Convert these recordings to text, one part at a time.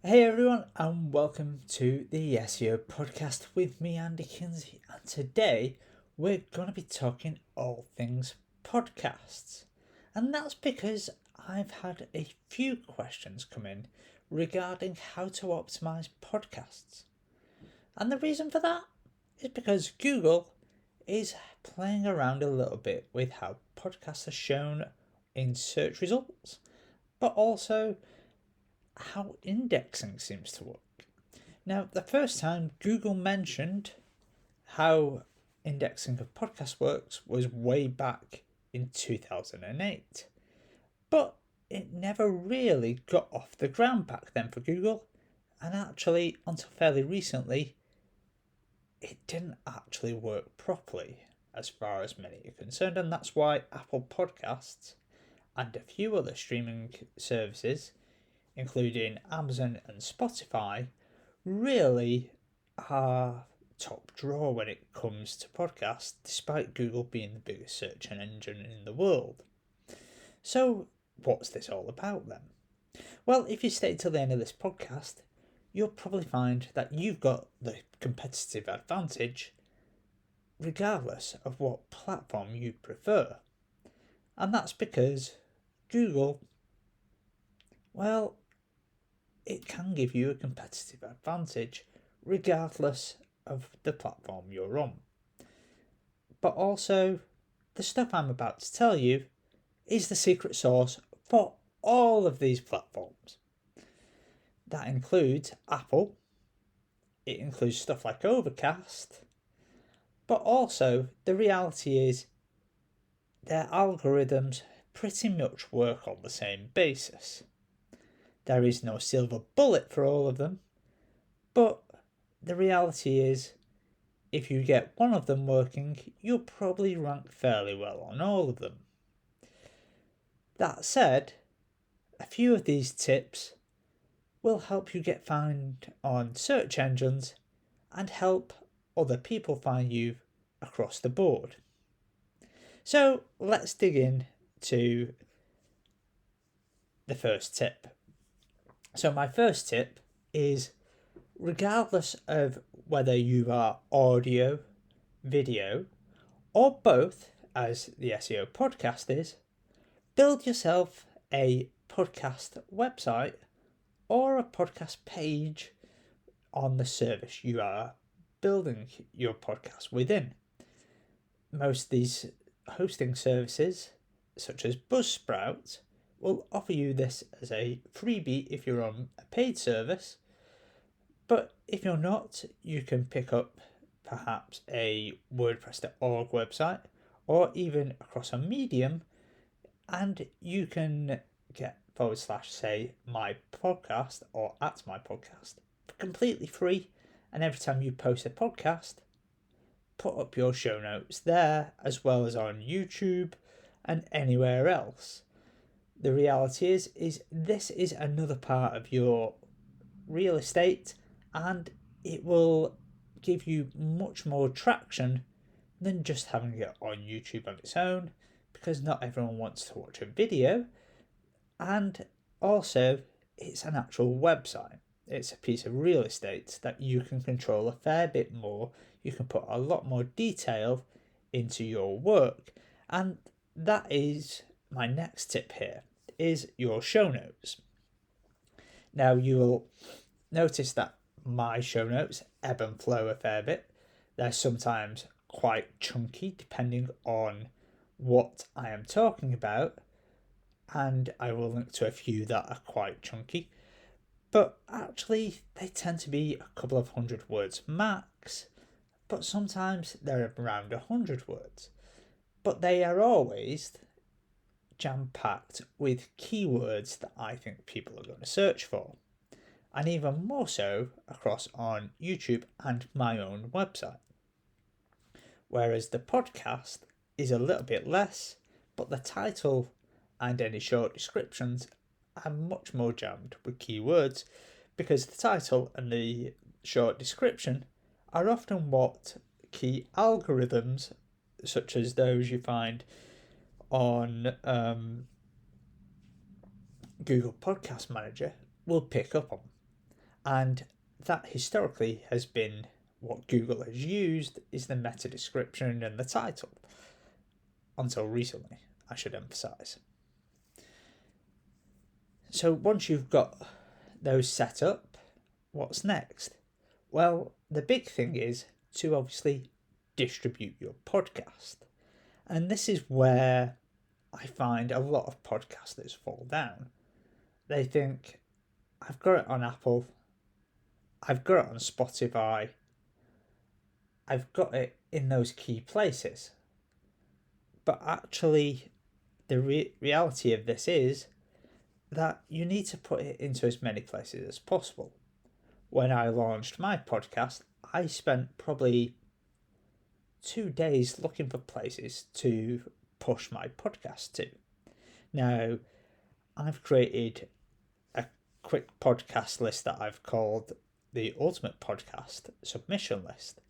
Hey everyone, and welcome to the SEO podcast with me, Andy Kinsey. And today we're going to be talking all things podcasts. And that's because I've had a few questions come in regarding how to optimize podcasts. And the reason for that is because Google is playing around a little bit with how podcasts are shown in search results, but also how indexing seems to work. Now, the first time Google mentioned how indexing of podcasts works was way back in 2008, but it never really got off the ground back then for Google, and actually, until fairly recently, it didn't actually work properly as far as many are concerned, and that's why Apple Podcasts and a few other streaming services including Amazon and Spotify, really are top draw when it comes to podcasts, despite Google being the biggest search engine in the world. So, what's this all about then? Well, if you stay till the end of this podcast, you'll probably find that you've got the competitive advantage regardless of what platform you prefer. And that's because Google, well, it can give you a competitive advantage regardless of the platform you're on. But also, the stuff I'm about to tell you is the secret sauce for all of these platforms. That includes Apple, it includes stuff like Overcast, but also the reality is their algorithms pretty much work on the same basis. There is no silver bullet for all of them, but the reality is, if you get one of them working, you'll probably rank fairly well on all of them. That said, a few of these tips will help you get found on search engines and help other people find you across the board. So let's dig in to the first tip. So my first tip is, regardless of whether you are audio, video, or both, as the SEO podcast is, build yourself a podcast website or a podcast page on the service you are building your podcast within. Most of these hosting services, such as Buzzsprout, will offer you this as a freebie if you're on a paid service. But if you're not, you can pick up perhaps a WordPress.org website or even across a Medium, and you can get / say my podcast or at my podcast for completely free. And every time you post a podcast, put up your show notes there as well as on YouTube and anywhere else. The reality is this is another part of your real estate, and it will give you much more traction than just having it on YouTube on its own, because not everyone wants to watch a video, and also it's an actual website. It's a piece of real estate that you can control a fair bit more. You can put a lot more detail into your work, and that is my next tip here, is your show notes. Now you will notice that my show notes ebb and flow a fair bit. They're sometimes quite chunky depending on what I am talking about, and I will link to a few that are quite chunky. But actually, they tend to be a couple of hundred words max, but sometimes they're around 100 words. But they are always jam-packed with keywords that I think people are going to search for, and even more so across on YouTube and my own website. Whereas the podcast is a little bit less, but the title and any short descriptions are much more jammed with keywords, because the title and the short description are often what key algorithms, such as those you find on Google Podcast Manager, will pick up on. And that historically has been what Google has used, is the meta description and the title. Until recently, I should emphasize. So once you've got those set up, what's next? Well, the big thing is to obviously distribute your podcast. And this is where I find a lot of podcasters fall down. They think, I've got it on Apple, I've got it on Spotify, I've got it in those key places. But actually, the reality of this is that you need to put it into as many places as possible. When I launched my podcast, I spent probably 2 days looking for places to push my podcast to. Now, I've created a quick podcast list that I've called the Ultimate Podcast Submission List.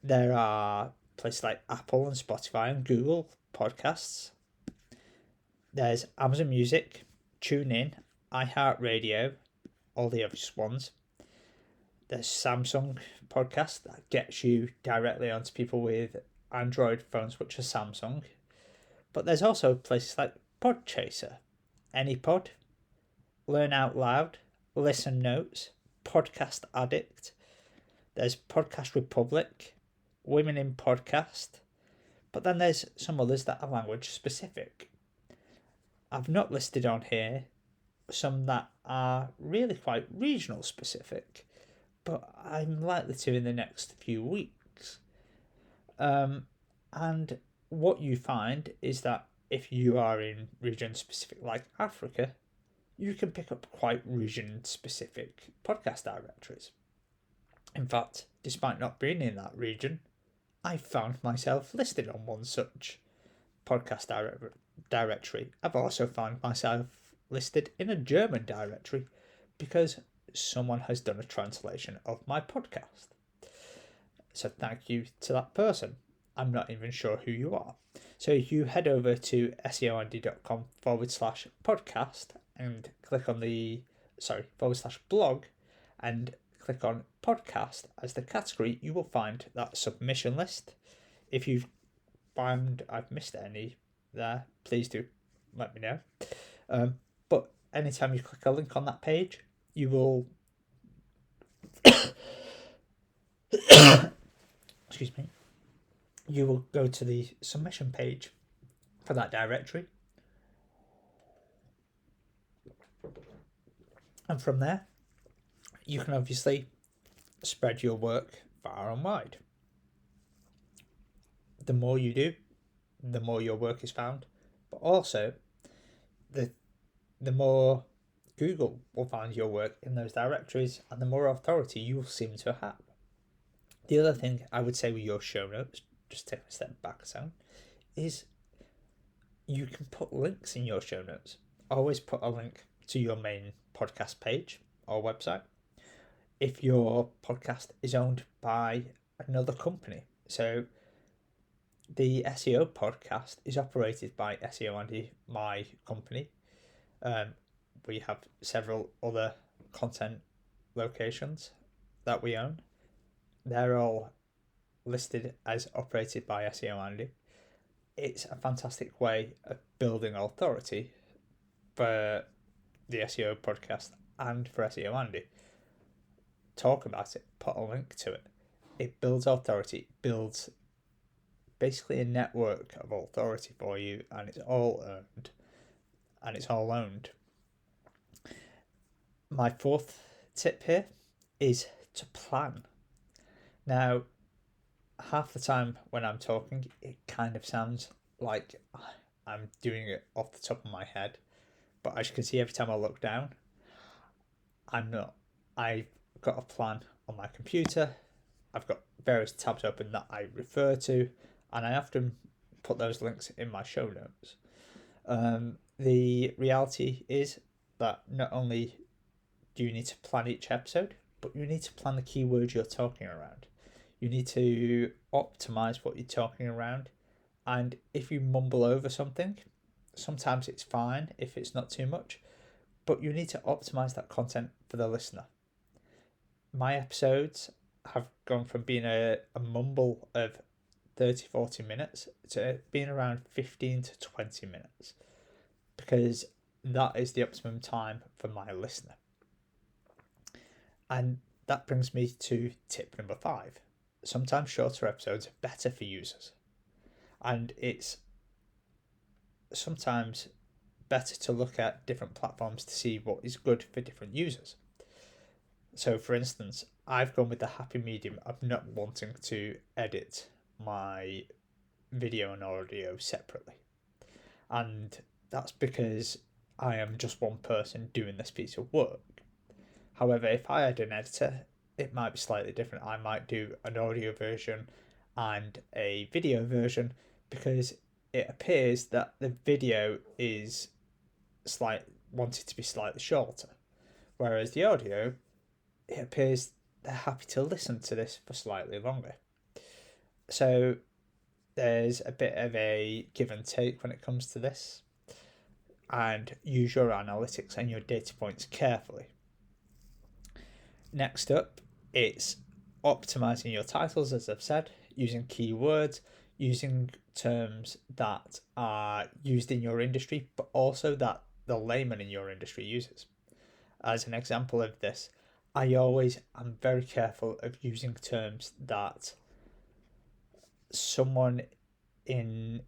There are places like Apple and Spotify and Google Podcasts. There's Amazon Music, TuneIn, iHeartRadio, all the obvious ones. There's Samsung Podcast that gets you directly onto people with Android phones, which are Samsung. But there's also places like Podchaser, AnyPod, Learn Out Loud, Listen Notes, Podcast Addict. There's Podcast Republic, Women in Podcast. But then there's some others that are language specific. I've not listed on here some that are really quite regional specific, but I'm likely to in the next few weeks. And what you find is that if you are in region specific like Africa, you can pick up quite region specific podcast directories. In fact, despite not being in that region, I found myself listed on one such podcast directory. I've also found myself listed in a German directory because someone has done a translation of my podcast. So thank you to that person. I'm not even sure who you are. So you head over to seoandy.com/podcast and click on the /blog and click on podcast as the category. You will find that submission list. If you find I've missed any there, please do let me know. But anytime you click a link on that page, you will excuse me, you will go to the submission page for that directory, and from there you can obviously spread your work far and wide. The more you do, the more your work is found, but also the more Google will find your work in those directories, and the more authority you will seem to have. The other thing I would say with your show notes, just take a step back a second, is you can put links in your show notes. Always put a link to your main podcast page or website if your podcast is owned by another company. So the SEO podcast is operated by SEO Andy, my company. We have several other content locations that we own. They're all listed as operated by SEO Andy. It's a fantastic way of building authority for the SEO podcast and for SEO Andy. Talk about it, put a link to it. It builds authority, it builds basically a network of authority for you, and it's all earned and it's all owned. My fourth tip here is to plan. Now, half the time when I'm talking, it kind of sounds like I'm doing it off the top of my head, but as you can see, every time I look down, I'm not. I've got a plan on my computer. I've got various tabs open that I refer to, and I often put those links in my show notes. The reality is that not only do you need to plan each episode, but you need to plan the keywords you're talking around. You need to optimize what you're talking around. And if you mumble over something, sometimes it's fine if it's not too much, but you need to optimize that content for the listener. my episodes have gone from being a mumble of 30-40 minutes to being around 15 to 20 minutes, because that is the optimum time for my listener. And that brings me to tip number 5. Sometimes shorter episodes are better for users, and it's sometimes better to look at different platforms to see what is good for different users. So, for instance, I've gone with the happy medium of not wanting to edit my video and audio separately. And that's because I am just one person doing this piece of work. However, if I had an editor, it might be slightly different. I might do an audio version and a video version, because it appears that the video is wanted to be slightly shorter, whereas the audio, it appears they're happy to listen to this for slightly longer. So there's a bit of a give and take when it comes to this, and use your analytics and your data points carefully. Next up, it's optimizing your titles, as I've said, using keywords, using terms that are used in your industry, but also that the layman in your industry uses. As an example of this, I always am very careful of using terms that someone in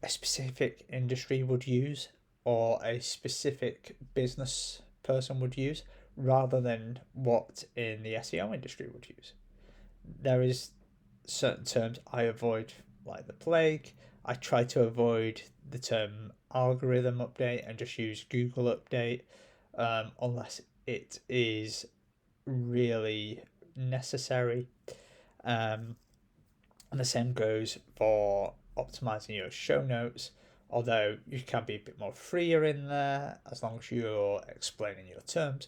a specific industry would use, or a specific business person would use, rather than what in the SEO industry would use. There is certain terms I avoid like the plague. I try to avoid the term algorithm update and just use Google update, unless it is really necessary. And the same goes for optimizing your show notes, although you can be a bit more freer in there as long as you're explaining your terms.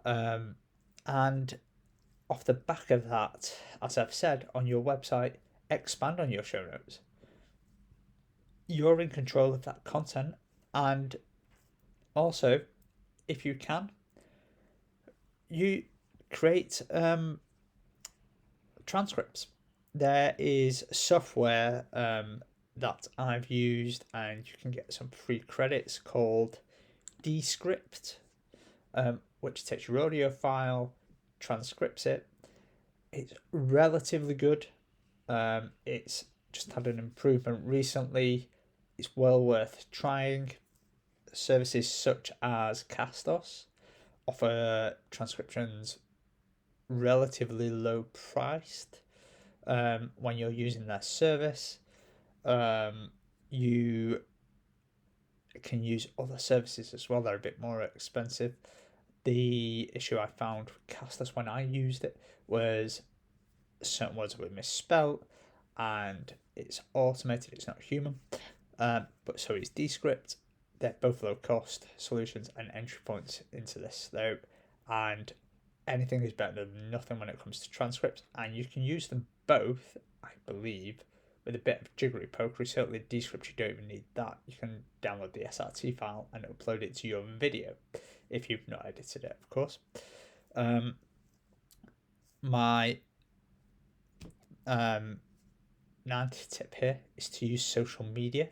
And off the back of that, as I've said, on your website, expand on your show notes. You're in control of that content, and also, if you can, you create transcripts. There is software that I've used, and you can get some free credits, called Descript, which takes your audio file, transcripts it. It's relatively good. It's just had an improvement recently. It's well worth trying. Services such as Castos offer transcriptions relatively low priced when you're using their service. You can use other services as well. They're a bit more expensive. The issue I found with Castos when I used it was certain words were misspelt, and it's automated, it's not human. But so is Descript. They're both low cost solutions and entry points into this though, and anything is better than nothing when it comes to transcripts, and you can use them both, I believe, with a bit of jiggery pokery. Certainly Descript, you don't even need that. You can download the SRT file and upload it to your video if you've not edited it, of course. My 9th tip here is to use social media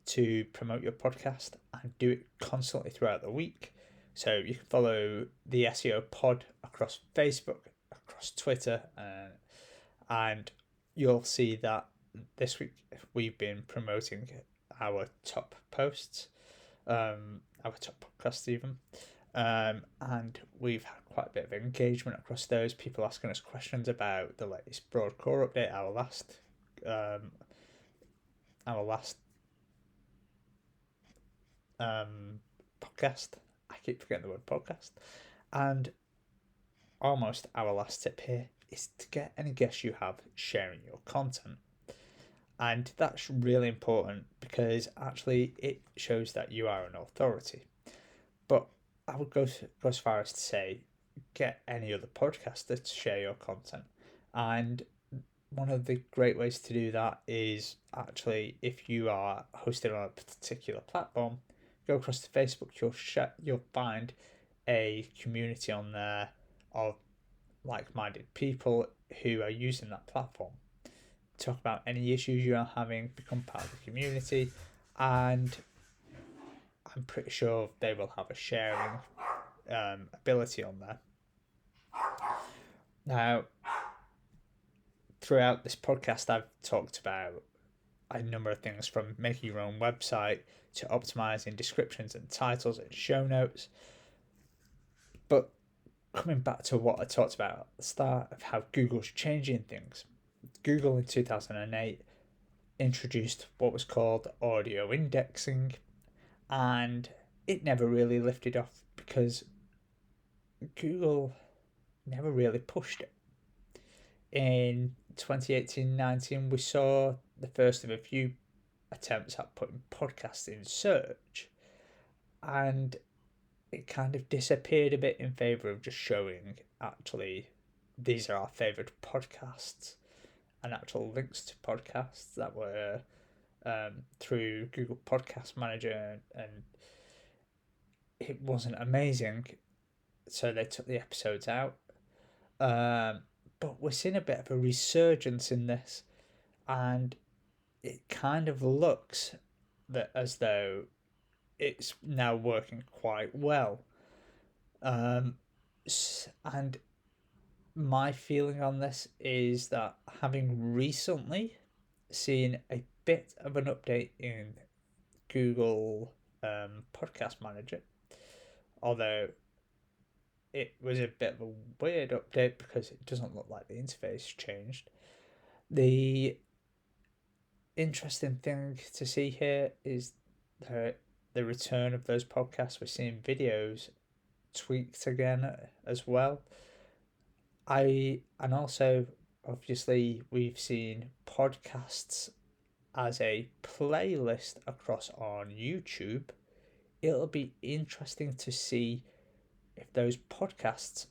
to promote your podcast, and do it constantly throughout the week. So you can follow the SEO pod across Facebook, across Twitter, and you'll see that this week we've been promoting our top posts, our top podcasts even. And we've had quite a bit of engagement across those. People asking us questions about the latest Broadcore update, our last podcast. I keep forgetting the word podcast. And almost our last tip here is to get any guests you have sharing your content. And that's really important, because actually it shows that you are an authority. But I would go as far as to say, get any other podcaster to share your content. And one of the great ways to do that is actually, if you are hosted on a particular platform, go across to Facebook. You'll find a community on there of like-minded people who are using that platform. Talk about any issues you are having, become part of the community, and I'm pretty sure they will have a sharing ability on there. Now, throughout this podcast, I've talked about a number of things, from making your own website to optimizing descriptions and titles and show notes. But coming back to what I talked about at the start of how Google's changing things, Google in 2008 introduced what was called audio indexing, and it never really lifted off because Google never really pushed it. In 2018-19, we saw the first of a few attempts at putting podcasts in search, and it kind of disappeared a bit in favour of just showing actually these are our favourite podcasts and actual links to podcasts that were through Google Podcast Manager, and it wasn't amazing, so they took the episodes out. But we're seeing a bit of a resurgence in this, and it kind of looks that as though it's now working quite well. And my feeling on this is that, having recently seen a bit of an update in Google Podcast Manager, although it was a bit of a weird update because it doesn't look like the interface changed. The interesting thing to see here is the return of those podcasts. We're seeing videos tweaked again as well. And also, obviously, we've seen podcasts as a playlist across on YouTube. It'll be interesting to see if those podcasts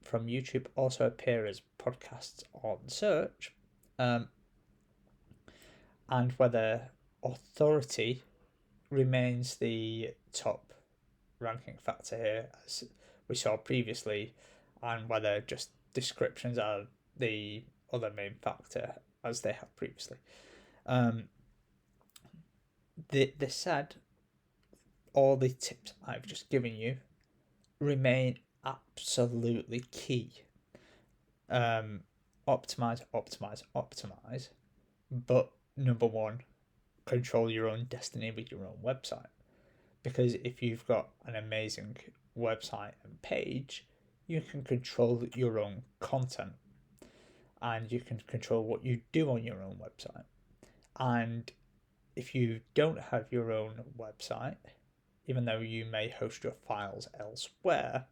from YouTube also appear as podcasts on search, and whether authority remains the top ranking factor here, as we saw previously, and whether just descriptions are the other main factor, as they have previously. This said, all the tips I've just given you remain absolutely key. Optimize, but number one, control your own destiny with your own website. Because if you've got an amazing website and page, you can control your own content, and you can control what you do on your own website. And if you don't have your own website, even though you may host your files elsewhere,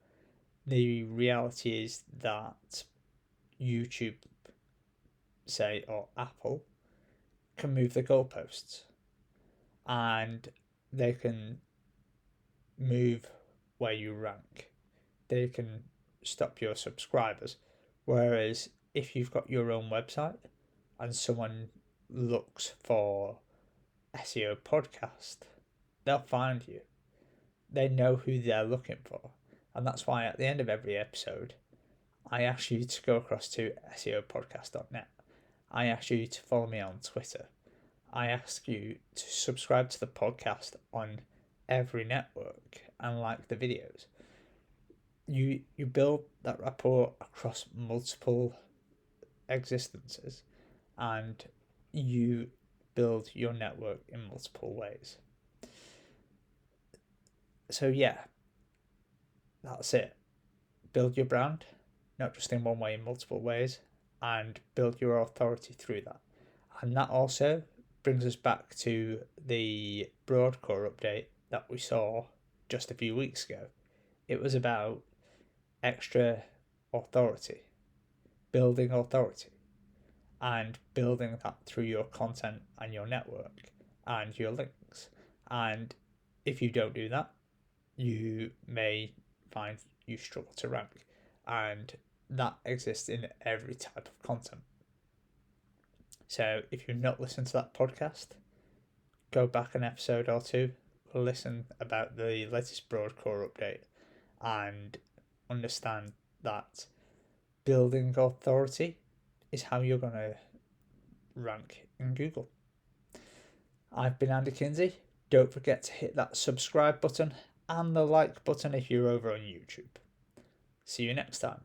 the reality is that YouTube, say, or Apple, can move the goalposts, and they can move where you rank. They can stop your subscribers. Whereas if you've got your own website and someone looks for SEO podcast, they'll find you. They know who they're looking for. And that's why at the end of every episode, I ask you to go across to seopodcast.net. I ask you to follow me on Twitter. I ask you to subscribe to the podcast on every network and like the videos. You build that rapport across multiple existences, and you build your network in multiple ways. So yeah, that's it. Build your brand, not just in one way, in multiple ways, and build your authority through that. And that also brings us back to the Broadcore update that we saw just a few weeks ago. It was about extra authority, building authority, and building that through your content and your network and your links. And if you don't do that, you may find you struggle to rank. And that exists in every type of content. So if you've not listened to that podcast, go back an episode or two, listen about the latest Broadcore update, and understand that building authority is how you're going to rank in Google. I've been Andy Kinsey. Don't forget to hit that subscribe button and the like button if you're over on YouTube. See you next time.